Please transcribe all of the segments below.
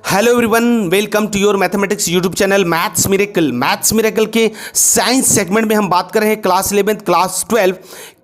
Hello everyone, welcome to your mathematics YouTube channel maths miracle के science segment में हम बात कर रहे हैं क्लास 11 क्लास 12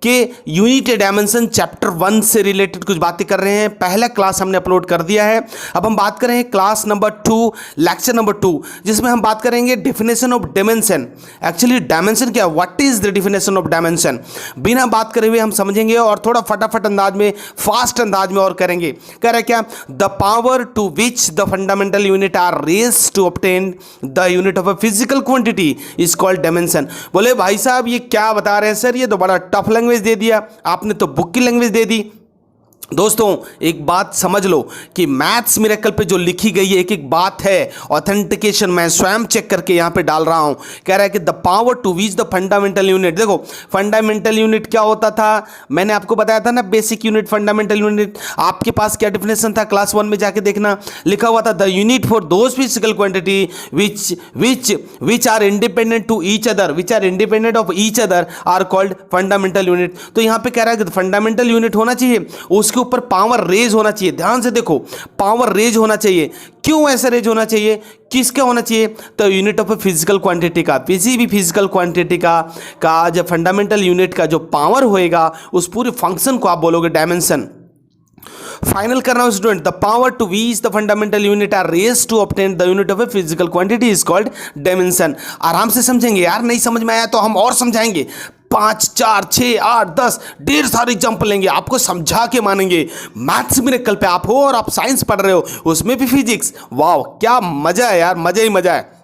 के यूनिट डायमेंशन चैप्टर 1 से रिलेटेड कुछ बातें कर रहे हैं। पहला क्लास हमने अपलोड कर दिया है। अब हम बात कर रहे हैं क्लास नंबर 2 लेक्चर नंबर 2, जिसमें हम बात करेंगे definition of dimension. Actually dimension क्या, what is the definition of dimension, बिना बात करे हुए हम समझेंगे और थोड़ा फटाफट अंदाज में, फास्ट अंदाज में और करेंगे। कह रहे क्या, the power to which the fundamental unit are raised to obtain the unit of a physical quantity is called dimension. बोले भाई साहब ये क्या बता रहे हैं सर, ये तो बड़ा टफ लैंग्वेज दे दिया आपने, तो बुक की लैंग्वेज दे दी। दोस्तों एक बात समझ लो कि मैथ्स मिरेकल पे जो लिखी गई है एक एक बात है, ऑथेंटिकेशन मैं स्वयं चेक करके यहां पे डाल रहा हूं। कह रहा है कि the power to reach the fundamental unit. देखो फंडामेंटल यूनिट क्या होता था, मैंने आपको बताया था ना, बेसिक यूनिट, फंडामेंटल यूनिट। आपके पास क्या डेफिनेशन था, क्लास 1 में जाके देखना, लिखा हुआ था the unit for those physical quantity which are independent to each other, which are independent of each other are called fundamental unit. तो यहां पे कह रहा है कि फंडामेंटल यूनिट होना चाहिए, उसके ऊपर पावर रेज होना चाहिए। ध्यान से देखो, पावर रेज होना चाहिए। क्यों ऐसा रेज होना चाहिए, किसका होना चाहिए, तो unit of a physical quantity का, किसी भी फिजिकल क्वांटिटी का जब फंडामेंटल यूनिट का जो पावर होएगा उस पूरे फंक्शन को आप बोलोगे डायमेंशन। फाइनल करना हो student, the power to which the fundamental unit are raise to obtain the unit of a physical quantity is called dimension. आराम से समझेंगे यार, नहीं समझ में आया तो हम और समझाएंगे। 5, 4, 6, 8, 10 ढेर सारे जंप लेंगे, आपको समझा के मानेंगे। मैथ्स मिरेकल पे आप हो और आप साइंस पढ़ रहे हो, उसमें भी फिजिक्स। वाह क्या मजा है यार, मजा ही मजा है।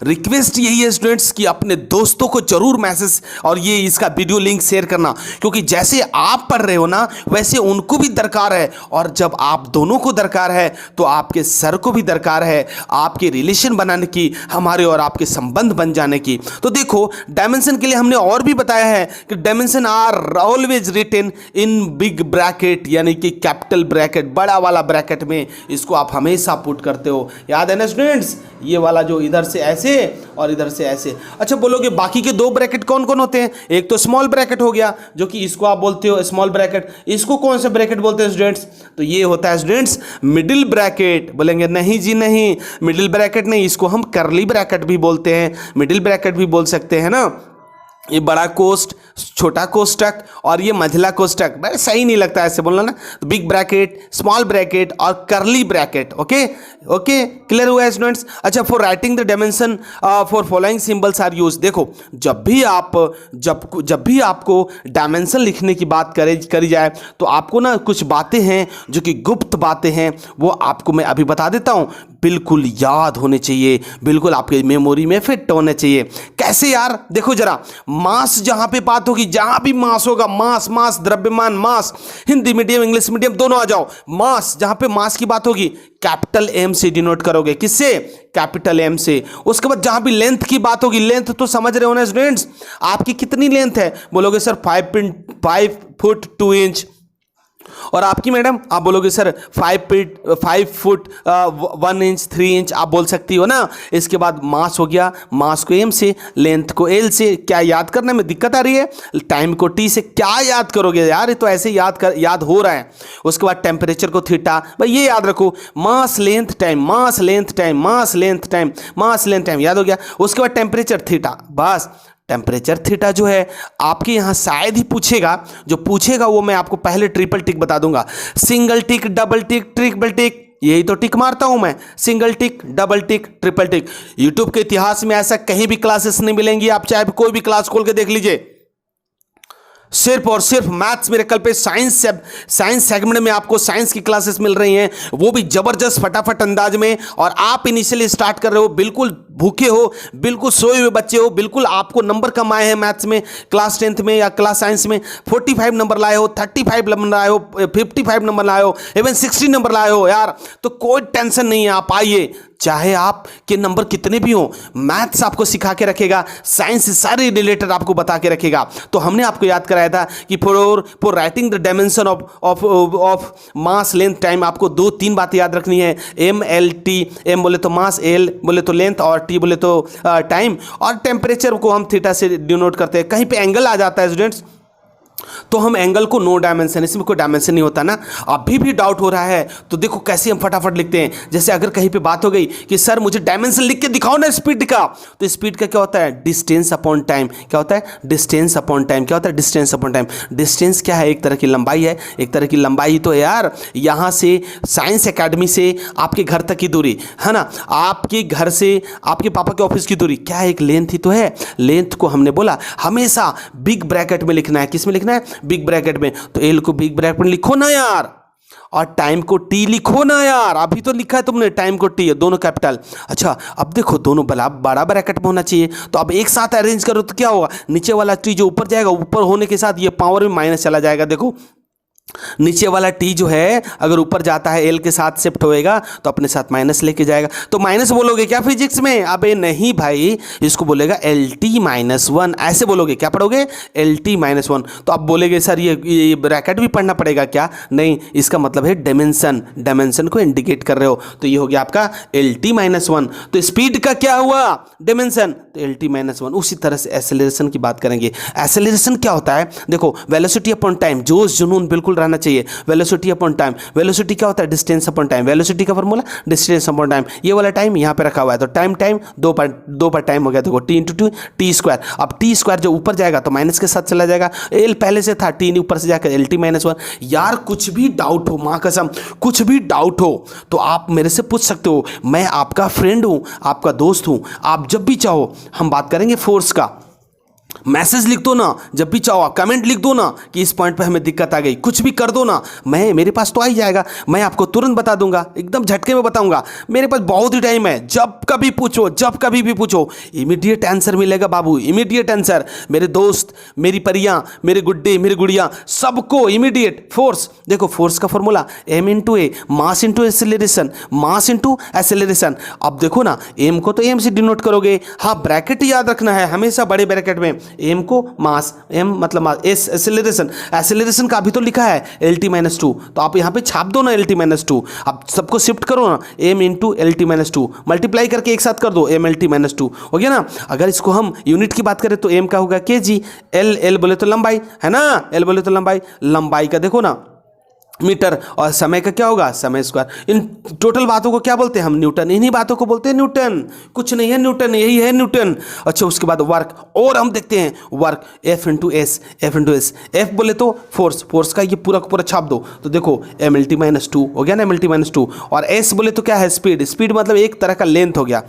रिक्वेस्ट यही है स्टूडेंट्स कि अपने दोस्तों को जरूर मैसेज और ये इसका वीडियो लिंक शेयर करना, क्योंकि जैसे आप पढ़ रहे हो ना वैसे उनको भी दरकार है, और जब आप दोनों को दरकार है तो आपके सर को भी दरकार है आपके रिलेशन बनाने की, हमारे और आपके संबंध बन जाने की। तो देखो डायमेंशन के लिए हमने और भी बताया है कि dimension are always written in big bracket, यानी कि कैपिटल ब्रैकेट, बड़ा वाला ब्रैकेट में इसको आप हमेशा पुट करते हो। याद है ना स्टूडेंट्स, ये वाला जो इधर से ऐसे और इधर से ऐसे। अच्छा बोलोगे बाकी के दो ब्रैकेट कौन कौन होते हैं, एक तो स्मॉल ब्रैकेट हो गया जो कि इसको आप बोलते हो स्मॉल ब्रैकेट, इसको कौन सा ब्रैकेट बोलते हैं स्टूडेंट्स, तो ये होता है स्टूडेंट्स मिडिल ब्रैकेट। बोलेंगे नहीं जी नहीं, मिडिल ब्रैकेट नहीं, इसको हम करली ब्रैकेट भी बोलते हैं, मिडिल ब्रैकेट भी बोल सकते हैं ना। ये बड़ा कोष्ट, छोटा कोष्टक और ये मझला कोष्टक, भाई सही नहीं लगता ऐसे बोलना ना, तो बिग ब्रैकेट, स्मॉल ब्रैकेट और करली ब्रैकेट। ओके ओके, क्लियर हुआ है स्टूडेंट्स। अच्छा, for writing the dimension for following symbols are use. देखो जब भी आपको डायमेंशन लिखने की बात करी जाए तो आपको ना कुछ बातें हैं जो कि गुप्त बातें हैं, वो आपको मैं अभी बता देता हूं। बिल्कुल याद होने चाहिए, बिल्कुल आपके मेमोरी में फिट होने चाहिए। कैसे यार, देखो जरा, मास जहां पे बात होगी, जहां भी मास होगा, मास द्रव्यमान मास, हिंदी मीडियम इंग्लिश मीडियम दोनों आ जाओ, मास जहां पे मास की बात होगी कैपिटल एम से डिनोट करोगे, किससे, कैपिटल एम से। उसके बाद जहां भी लेंथ की बात होगी, लेंथ तो समझ रहे हो ना स्टूडेंट्स, आपकी कितनी लेंथ है, बोलोगे सर 5 फुट 2 इंच, और आपकी मैडम आप बोलोगे सर 5 फुट 1 इंच 3 इंच, आप बोल सकती हो ना। इसके बाद मास हो गया, मास को एम से, लेंथ को एल से। क्या याद करने में दिक्कत आ रही है, टाइम को टी से, क्या याद करोगे यार, ये तो ऐसे याद हो रहा है। उसके बाद टेम्परेचर को थीटा, भाई ये याद रखो, मास लेंथ टाइम, मास लेंथ टाइम, मास लेंथ टाइम, मास लेंथ टाइम, याद हो गया। उसके बाद टेम्परेचर थीटा, बस टेम्परेचर थीटा जो है आपके यहाँ शायद ही पूछेगा, जो पूछेगा वो मैं आपको पहले ट्रिपल टिक बता दूंगा, सिंगल टिक, डबल टिक, ट्रिपल टिक, यही तो टिक मारता हूं मैं, सिंगल टिक, डबल टिक, ट्रिपल टिक। यूट्यूब के इतिहास में ऐसा कहीं भी क्लासेस नहीं मिलेंगी, आप चाहे कोई भी क्लास खोल के देख लीजिए, सिर्फ और सिर्फ मैथ्स मिरेकल पे साइंस सेगमेंट में आपको साइंस की क्लासेस मिल रही हैं, वो भी जबरदस्त फटाफट अंदाज में। और आप इनिशियली स्टार्ट कर रहे हो, बिल्कुल भूखे हो, बिल्कुल सोए हुए बच्चे हो, बिल्कुल आपको नंबर कम आए हैं मैथ्स में, क्लास 10th में या क्लास साइंस में 45 नंबर लाए हो, 35 नंबर लाए हो, 55 नंबर लाए हो, इवन 60 नंबर लाए हो यार, तो कोई टेंशन नहीं है, आप आइए, चाहे आप के नंबर कितने भी हो, मैथ्स आपको सिखा के रखेगा, साइंस से सारे रिलेटेड आपको बता के रखेगा। तो हमने आपको याद कराया था कि for writing the dimension of mass length time आपको 2-3 बातें याद रखनी है, एम एल टी, एम बोले तो मास, एल बोले तो लेंथ और टी बोले तो टाइम, और टेम्परेचर को हम थीटा से डिनोट करते हैं। कहीं पे एंगल आ जाता है स्टूडेंट्स, तो हम एंगल को नो डायमेंशन, इसमें कोई डायमेंशन नहीं होता ना। अभी भी डाउट हो रहा है तो देखो कैसे हम फटाफट लिखते हैं। जैसे अगर कहीं पे बात हो गई कि सर मुझे डायमेंशन लिख के दिखाओ ना स्पीड का, तो स्पीड का क्या होता है? Distance upon time. क्या होता है? Distance upon time. क्या होता है? Distance upon time. डिस्टेंस क्या है? एक तरह की लंबाई है, एक तरह की लंबाई तो है यार। यहां से साइंस एकेडमी से आपके घर तक की दूरी है ना, आपके घर से आपके पापा के ऑफिस की दूरी क्या है? एक लेंथ ही तो है। लेंथ को हमने बोला हमेशा बिग ब्रैकेट में लिखना है। किस में लिखना है? बिग ब्रैकेट में। तो एल को बिग ब्रैकेट में लिखो ना यार, और टाइम को टी लिखो ना यार। अभी तो लिखा है तुमने टाइम को टी, दोनों कैपिटल। अच्छा अब देखो दोनों बड़ा ब्रैकेट में होना चाहिए, तो अब एक साथ अरेंज करो तो क्या होगा? नीचे वाला टी जो ऊपर जाएगा, ऊपर होने के साथ ये पावर में माइनस चला जाएगा। देखो नीचे वाला टी जो है अगर ऊपर जाता है एल के साथ शिफ्ट होएगा तो अपने साथ माइनस लेके जाएगा। तो माइनस बोलोगे क्या फिजिक्स में? अबे नहीं भाई, इसको बोलेगा एल टी माइनस वन। ऐसे बोलोगे, क्या पढ़ोगे? L T minus one. तो अब बोलेगे सर ये ब्रैकेट भी पढ़ना पड़ेगा क्या? नहीं, इसका मतलब है डायमेंशन, डायमेंशन को इंडिकेट कर रहे हो। तो ये हो गया आपका एल टी माइनस वन। तो स्पीड का क्या हुआ? डायमेंशन, तो एल टी माइनस वन। उसी तरह से एक्सेलरेशन की बात करेंगे। एक्सेलरेशन क्या होता है? देखो वेलोसिटी अपॉन टाइम, जोश जुनून बिल्कुल रहना चाहिए। वेलोसिटी अपॉन टाइम, वेलोसिटी क्या होता है? Distance upon time. वेलोसिटी का फॉर्मूला डिस्टेंस अपॉन टाइम। ये वाला टाइम यहाँ पे रखा हुआ है, तो टाइम टाइम दो पर टाइम हो गया। देखो T into two T square. अब टी स्क्वायर जो ऊपर जाएगा तो माइनस के साथ चला जाएगा। एल पहले से था, टी ऊपर से जाकर एल टी माइनस वन। यार कुछ भी डाउट हो, माँ कसम कुछ भी डाउट हो तो आप मेरे से पूछ सकते हो। मैं आपका फ्रेंड हूँ, आपका दोस्त हूँ। आप जब भी चाहो हम बात करेंगे फोर्स का। मैसेज लिख दो ना, जब भी चाहो कमेंट लिख दो ना कि इस पॉइंट पे हमें दिक्कत आ गई, कुछ भी कर दो ना, मेरे पास तो आ ही जाएगा। मैं आपको तुरंत बता दूंगा, एकदम झटके में बताऊंगा। मेरे पास बहुत ही टाइम है, जब कभी पूछो, जब कभी भी पूछो, इमीडिएट आंसर मिलेगा बाबू, इमीडिएट आंसर। मेरे दोस्त, मेरी परियां, मेरे गुड्डे, मेरी गुड़िया, सबको इमीडिएट। फोर्स देखो, फोर्स का formula M into A, mass into acceleration, mass into acceleration. अब देखो ना, एम को तो एम से डिनोट करोगे। हाँ, ब्रैकेट याद रखना है हमेशा बड़े ब्रैकेट में। एम को मास, एम मतलब मास, एस एक्सेलरेशन, एक्सेलरेशन का अभी तो लिखा है एल टी माइनस टू, तो आप यहाँ पे छाप दो ना एल टी माइनस टू। अब सबको शिफ्ट करो ना, M into L T minus two, multiply करके एक साथ कर दो, M L T minus two हो गया ना। अगर इसको हम यूनिट की बात करें तो एम का होगा के जी, एल बोले तो लंबाई है ना, एल बोले तो लंबाई, लंबाई का देखो ना मीटर, और समय का क्या होगा? समय स्क्वायर। इन टोटल बातों को क्या बोलते हैं हम? न्यूटन। इन्हीं बातों को बोलते हैं न्यूटन, कुछ नहीं है न्यूटन, यही है न्यूटन। अच्छा उसके बाद वर्क, और हम देखते हैं work F into S, F into S. F बोले तो फोर्स, फोर्स का ये पूरा का पूरा छाप दो, तो देखो M L T minus two हो गया ना, M L T minus two. और एस बोले तो क्या है? स्पीड, स्पीड मतलब एक तरह का लेंथ हो गया।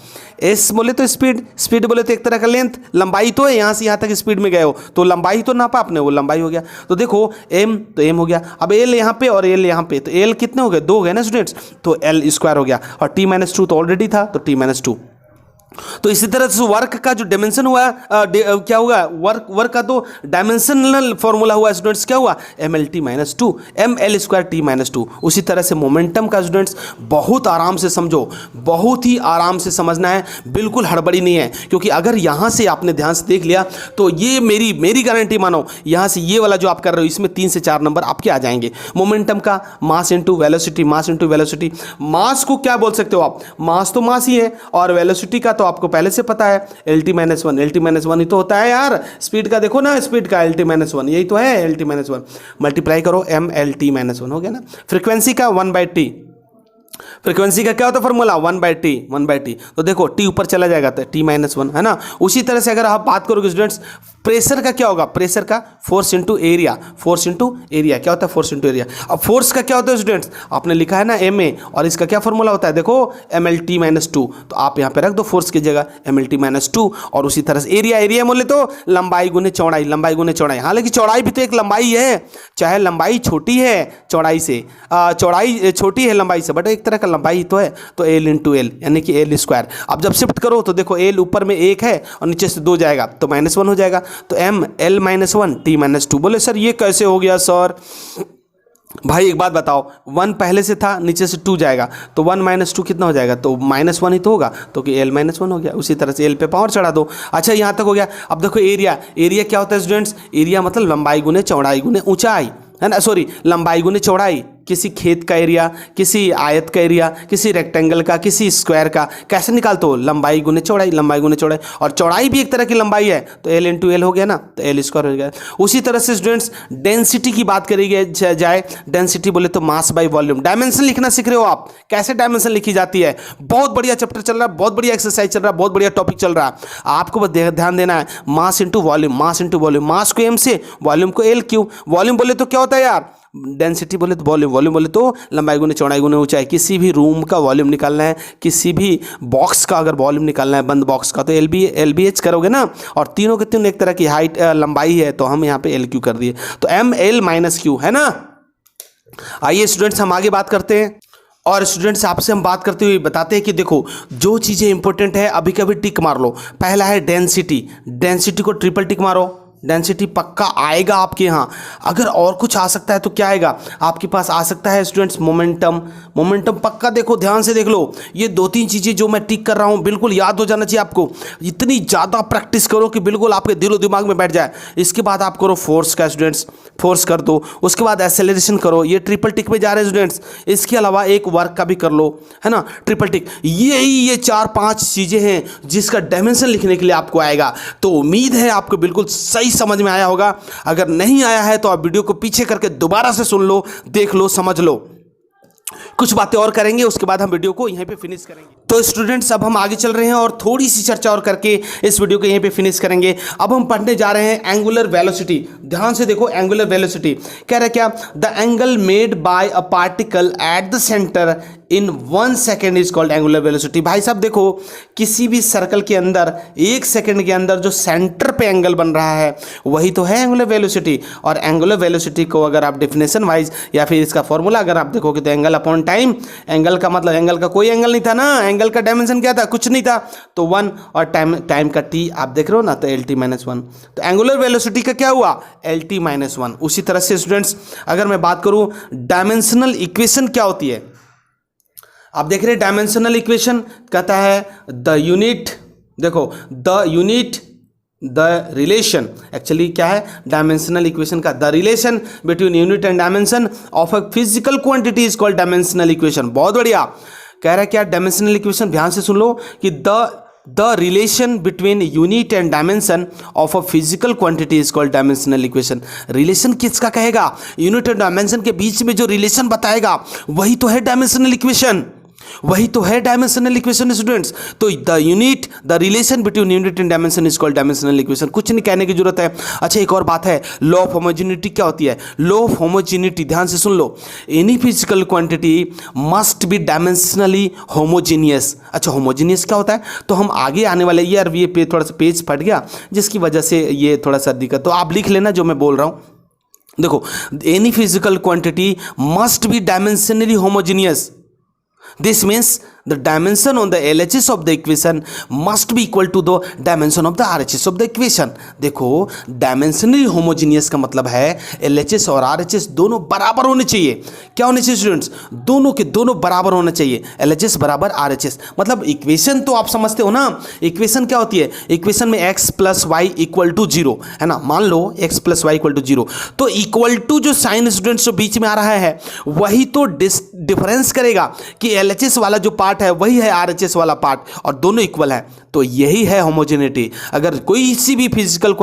एस बोले तो स्पीड, स्पीड बोले तो एक तरह का लेंथ, लंबाई तो है, यहाँ से यहाँ तक स्पीड में गए हो तो लंबाई तो नापा आपने, वो लंबाई हो गया। तो देखो एम तो एम हो गया, अब एल यहाँ पे और एल यहाँ पे, तो एल कितने हो गए? दो हो गए ना स्टूडेंट्स, तो एल स्क्वायर हो गया, और टी माइनस टू तो ऑलरेडी था, तो टी माइनस टू। तो इसी तरह से वर्क का जो डायमेंशन हुआ क्या हुआ? वर्क का तो डायमेंशनल फॉर्मूला हुआ स्टूडेंट्स, क्या हुआ? M L T minus two, M L square T minus two. उसी तरह से मोमेंटम का स्टूडेंट्स बहुत आराम से समझो, बहुत ही आराम से समझना है, बिल्कुल हड़बड़ी नहीं है। क्योंकि अगर यहाँ से आपने ध्यान से देख लिया तो ये मेरी गारंटी मानो, यहाँ से ये वाला जो आप कर रहे हो इसमें 3 से 4 नंबर आपके आ जाएंगे। मोमेंटम का mass into velocity, mass into velocity. Mass को क्या बोल सकते हो आप? मास तो मास ही है, और वेलोसिटी का तो आपको पहले से पता है L T minus one, L T minus one ही तो होता है यार। स्पीड का देखो ना, स्पीड का एल टी माइनस वन, यही तो है L T minus one. Multiply करो M L T minus one, हो गया ना। फ्रीक्वेंसी का 1/t, फ्रीक्वेंसी का क्या होता है फॉर्मूला? 1/t, 1/t। तो देखो टी ऊपर चला जाएगा तो टी माइनस वन है ना। उसी तरह से अगर आप बात करोगे स्टूडेंट्स, प्रेशर का क्या होगा? प्रेशर का force into area, force into area क्या होता है? Force into area. अब फोर्स का क्या होता है स्टूडेंट्स? आपने लिखा है ना एम ए, और इसका क्या फॉर्मूला होता है? देखो M L T minus two, तो आप यहाँ पे रख दो फोर्स की जगह M L T minus two. और उसी तरह से एरिया, एरिया बोले तो लंबाई गुने चौड़ाई, लंबाई गुने चौड़ाई। हालांकि चौड़ाई भी तो एक लंबाई है, चाहे लंबाई छोटी है चौड़ाई से, चौड़ाई छोटी है लंबाई से, बट एक तरह का लंबाई तो है। तो एल इंटू एल यानी कि एल स्क्वायर। अब जब शिफ्ट करो तो देखो एल ऊपर में एक है और नीचे से 2 जाएगा तो माइनस वन हो जाएगा, तो M L minus one T minus two. बोले सर ये कैसे हो गया सर? भाई एक बात बताओ, 1 पहले से था, नीचे से 2 जाएगा तो 1 माइनस टू कितना हो जाएगा? तो माइनस वन ही तो होगा, तो कि एल माइनस वन हो गया। उसी तरह से एल पे पावर चढ़ा दो। अच्छा यहाँ तक हो गया। अब देखो एरिया, एरिया क्या होता है स्टूडेंट्स? एरिया मतलब लंबाई गुने चौड़ाई गुने ऊंचाई है ना, सॉरी लंबाई गुने चौड़ाई किसी खेत का एरिया, किसी आयत का एरिया, किसी रेक्टेंगल का, किसी स्क्वायर का कैसे निकालते हो? लंबाई गुने चौड़ाई, लंबाई गुने चौड़ाई, और चौड़ाई भी एक तरह की लंबाई है तो एल इंटू एल हो गया ना, तो एल स्क्वायर हो गया। उसी तरह से स्टूडेंट्स डेंसिटी की बात करी जाए, डेंसिटी बोले तो मास बाय वॉल्यूम। डायमेंशन लिखना सीख रहे हो आप, कैसे डायमेंशन लिखी जाती है। बहुत बढ़िया चैप्टर चल रहा है, बहुत बढ़िया एक्सरसाइज चल रहा है, बहुत बढ़िया टॉपिक चल रहा है। आपको बस ध्यान देना है, mass into volume, mass into volume, mass को एम से, वॉल्यूम को एल क्यू। वॉल्यूम बोले तो क्या होता है यार? डेंसिटी बोले तो वॉल्यूम, वॉल्यूम बोले तो लंबाई गुने चौड़ाई गुने ऊंचाई। किसी भी रूम का वॉल्यूम निकालना है, किसी भी बॉक्स का अगर वॉल्यूम निकालना है, बंद बॉक्स का, तो एल बी एच करोगे ना, और तीनों के तीनों एक तरह की हाइट लंबाई है, तो हम यहाँ पे एल क्यू कर दिए, तो एम एल माइनस क्यू है ना। आइए स्टूडेंट्स हम आगे बात करते हैं, और स्टूडेंट्स आपसे हम बात करते हुए बताते हैं कि देखो जो चीज़ें इंपॉर्टेंट है अभी कभी टिक मार लो। पहला है डेंसिटी, डेंसिटी को ट्रिपल टिक मारो, डेंसिटी पक्का आएगा आपके यहाँ। अगर और कुछ आ सकता है तो क्या आएगा आपके पास? आ सकता है स्टूडेंट्स मोमेंटम, मोमेंटम पक्का। देखो ध्यान से देख लो, ये दो तीन चीज़ें जो मैं टिक कर रहा हूँ बिल्कुल याद हो जाना चाहिए आपको। इतनी ज़्यादा प्रैक्टिस करो कि बिल्कुल आपके दिलो दिमाग में बैठ जाए। इसके बाद आप करो फोर्स का, स्टूडेंट्स फोर्स कर दो। उसके बाद एक्सेलरेशन करो, ये ट्रिपल टिक में जा रहे हैं स्टूडेंट्स। इसके अलावा एक वर्क का भी कर लो, है ना, ट्रिपल टिक। ये 4-5 चीज़ें हैं जिसका डायमेंशन लिखने के लिए आपको आएगा। तो उम्मीद है आपको बिल्कुल सही समझ में आया होगा। अगर नहीं आया है तो आप वीडियो को पीछे करके दोबारा से सुन लो, देख लो, समझ लो। कुछ बातें और करेंगे, उसके बाद हम वीडियो को यहीं पे फिनिश करेंगे। तो स्टूडेंट्स अब हम आगे चल रहे हैं और थोड़ी सी चर्चा और करके इस वीडियो को यहीं पे फिनिश करेंगे। अब हम पढ़ने जा रहे हैं एंगुलर वेलोसिटी। ध्यान से देखो, एंगुलर वेलोसिटी कह रहा है क्या? The angle made by a particle at the centre in 1 second is called angular velocity. भाई साहब देखो, किसी भी सर्कल के अंदर 1 सेकेंड के अंदर जो सेंटर पे एंगल बन रहा है वही तो है एंगुलर वेलोसिटी। और एंगुलर वेलोसिटी को अगर आप डेफिनेशन वाइज या फिर इसका फॉर्मूला अगर आप देखोगे तो एंगल अपॉन टाइम। एंगल का मतलब, एंगल का कोई एंगल नहीं था ना, एंगल का डायमेंशन क्या था? कुछ नहीं था, तो 1, और टाइम का t आप देख रहे हो ना, तो एल टी माइनस 1। तो एंगुलर वेलोसिटी का क्या हुआ? L T minus 1। उसी तरह से स्टूडेंट्स अगर मैं बात करूं डायमेंशनल इक्वेशन क्या होती है, आप देख रहे हैं डायमेंशनल इक्वेशन कहता है द यूनिट, देखो the unit, the relation, actually क्या है डायमेंशनल इक्वेशन का? The relation between unit and dimension of a physical quantity is called dimensional equation. बहुत बढ़िया कह रहा है क्या डायमेंशनल इक्वेशन? ध्यान से सुन लो कि the relation between unit and dimension of a physical quantity is called dimensional equation. Relation किसका कहेगा? यूनिट एंड डायमेंशन के बीच में जो रिलेशन बताएगा वही तो है डायमेंशनल इक्वेशन, वही तो है डायमेंशनल इक्वेशन स्टूडेंट्स। तो the unit, the relation between unit and dimension is called dimensional equation. कुछ नहीं कहने की जरूरत है। अच्छा एक और बात है, लॉ ऑफ होमोजेनिटी क्या होती है? लॉ ऑफ होमोजेनिटी ध्यान से सुन लो, any physical quantity must be dimensionally homogeneous. अच्छा होमोजीनियस क्या होता है? तो हम आगे आने वाले यार ये पे थोड़ा सा पेज फट गया जिसकी वजह से ये थोड़ा सा दिक्कत, तो आप लिख लेना जो मैं बोल रहा हूं। देखो any physical quantity must be dimensionally homogeneous. This means the dimension on the LHS of the equation must be equal to the dimension of the RHS of the equation। देखो डायमेंशनली होमोजीनियस का मतलब है LHS और RHS दोनों बराबर होने चाहिए। क्या होने चाहिए स्टूडेंट्स? दोनों के दोनों बराबर होना चाहिए, LHS बराबर RHS। मतलब इक्वेशन तो आप समझते हो ना, इक्वेशन क्या होती है? इक्वेशन में x plus y equal to 0 है ना, मान लो x plus y equal to 0, तो इक्वल टू जो साइन स्टूडेंट्स जो बीच में आ रहा है वही तो डिफरेंस करेगा कि LHS वाला जो पार्ट है वही है RHS वाला पार्ट, और दोनों इक्वल है। तो यही है होमोजेनिटी। अगर किसी भी फिजिकल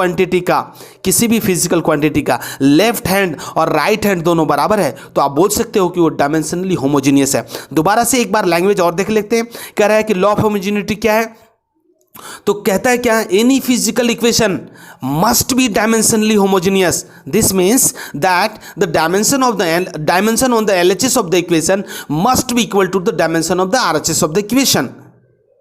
क्वांटिटी का लेफ्ट हैंड और राइट हैंड दोनों बराबर है तो आप बोल सकते हो कि वो डायमेंशनली होमोजीनियस है। दोबारा से एक बार लैंग्वेज और देख लेते हैं। कह रहा है कि लॉ ऑफ होमोजेनिटी क्या है? तो कहता है क्या? Any physical equation must be dimensionally homogeneous. This means that the dimension on the LHS of the equation must be equal to the dimension of the RHS of the equation.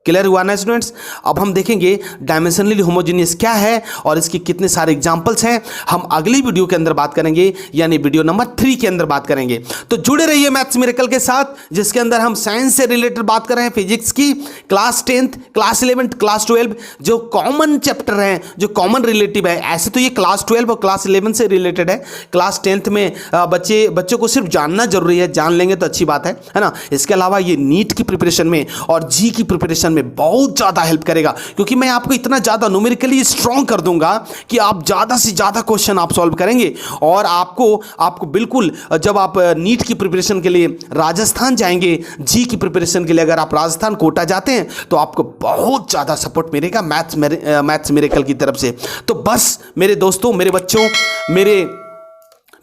Clear हुआ ना students? अब हम देखेंगे dimensionally homogeneous क्या है और इसके कितने सारे एग्जांपल्स हैं, हम अगली वीडियो के अंदर बात करेंगे, यानी वीडियो नंबर 3 के अंदर बात करेंगे। तो जुड़े रहिए मैथ्स मिरेकल के साथ, जिसके अंदर हम साइंस से रिलेटेड बात कर रहे हैं, फिजिक्स की, class 10th, class 11th, class 12 जो कॉमन चैप्टर हैं, जो कॉमन रिलेटिव है। ऐसे तो ये क्लास 12 और क्लास 11 से रिलेटेड है। क्लास 10th में बच्चों को सिर्फ जानना जरूरी है, जान लेंगे तो अच्छी बात है ना। इसके अलावा ये नीट की प्रिपरेशन में और जी की प्रिपरेशन प्रिपरेशन में बहुत ज़्यादा हेल्प करेगा, क्योंकि मैं आपको इतना ज़्यादा न्यूमेरिकली स्ट्रॉन्ग कर दूंगा कि आप ज़्यादा से ज़्यादा क्वेश्चन आप सॉल्व करेंगे। और आपको बिल्कुल, जब आप नीट की प्रिपरेशन के लिए राजस्थान जाएंगे, जी की प्रिपरेशन के लिए अगर आप राजस्थान कोटा जाते हैं, तो आपको बहुत ज़्यादा सपोर्ट मिलेगा मैथ्स मिरेकल की तरफ से। तो बस मेरे दोस्तों, मेरे बच्चों,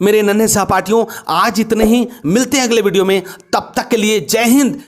मेरे नन्हे सहपाठियों, आज इतने ही। मिलते हैं अगले वीडियो में, तब तक के लिए जय हिंद।